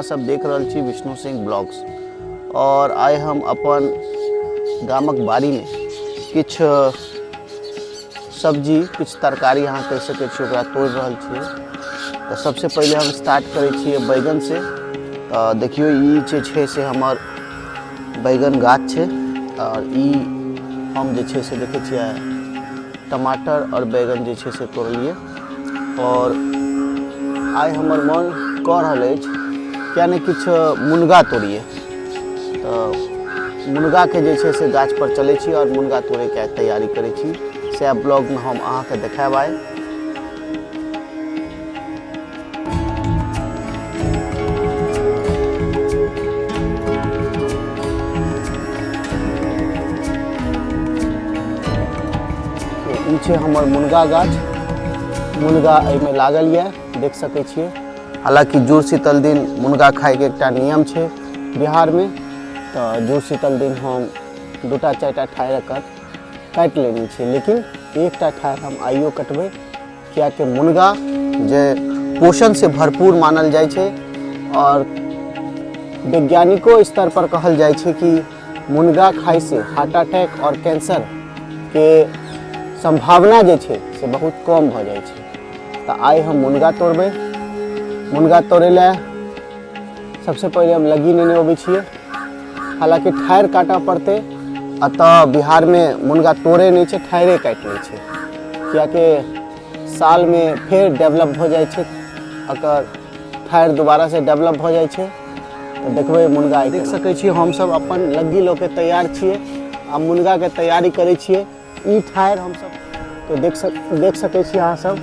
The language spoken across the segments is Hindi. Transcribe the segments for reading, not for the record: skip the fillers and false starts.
सब देख रहल छी विष्णु सिंह ब्लॉग्स। और आइ हम अपन गामक बाड़ी में किछ सब्जी किछ तरकारी अहाँ कह सकै छी ओकरा तोड़ रहल छियै। तो सबसे पहले हम स्टार्ट करै छियै बैगन से। देखियो ई जे छै से हमर बैगन गाछ छै और ई हम जे छै से देखै छियै टमाटर और बैगन जे छै से तोड़लिए। और आइ हमर मन कह रहल अछि क्या नहीं किछ मुनगा तोड़िए। तो मुनगा के जे छै से गाछ पर चलै छी और मुनगा तोड़े के तैयारी करै छी। से ब्लॉग में हम अहाँ के देखाब आइ। ई छै हमर मुनगा गाछ। मुनगा एहिमे लागल ये देख सकै छियै। हालांकि जुड़शीतल दिन मुनगा खाए के एकटा नियम छै बिहार में। तो जुड़शीतल दिन हम 2-4टा ठाढ़ि काटि लेने छी, लेकिन एकटा ठाढ़ि हम आइयो कटबै किया कि मुनगा जे पोषण से भरपूर मानल जाय छै और वैज्ञानिकों स्तर पर कहल जाय छै कि मुनगा खाए से हार्ट अटैक और कैंसर के संभावना जे छै से बहुत कम भ जाय छै। तो आइ हम मुनगा तोड़बै। मुनगा तोड़े ला सबसे पहले हम लगी लेने अबै छियै। हालांकि ठाढ़ि काटऽ पड़तै। अतः बिहार में मुनगा तोड़े नहीं छै, ठाढ़े काटि लै छै किया कि साल में फिर डेवलप हो जाय छै। अगर ठाढ़ि दोबारा से डेवलप हो जाय छै तो देखबै मुनगा देख सकै छी। हम सब अपन लग्गी लऽ के तैयार छियै आ मुनगा के तैयारी करै छियै। ई ठाढ़ि हम सब तो देख सकै छी अहाँ सब।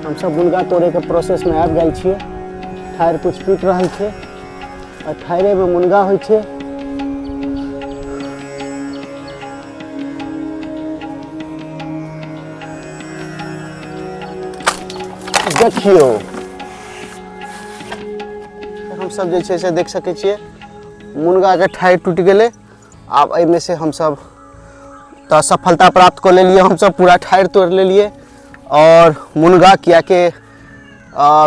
हम सब मुनगा तोड़े के प्रोसेस में आबि गेल छियै। ठाढ़ि कुछ टूटि रहल छै और ठाढ़े में मुनगा होइ छै। देखियो हम सब जे छै से देख सकै छियै मुनगा के ठाढ़ि टूटि गेलै। आब एहि में से हम सब तो सफलता प्राप्त कर लेलिए। हम सब पूरा ठाढ़ि तोड़ लेलिए। और मुनगा किया के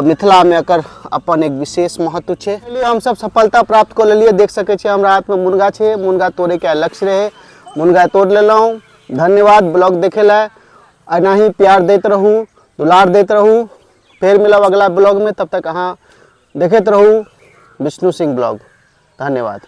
मिथिला में एकर अपन एक विशेष महत्व छै, इसलिए हम सब सफलता प्राप्त कर लेलिए। देख सकै छियै हमरा हाथ में मुनगा छै। मुनगा तोड़े के लक्ष्य रहे, मुनगा तोड़ लेलहुँ। धन्यवाद ब्लॉग देखे ला। एना ही प्यार दैत रहू, दुलार दैत रहू। फिर मिलब अगला ब्लॉग में। तब तक अहाँ देखते रहू विष्णु सिंह ब्लॉग। धन्यवाद।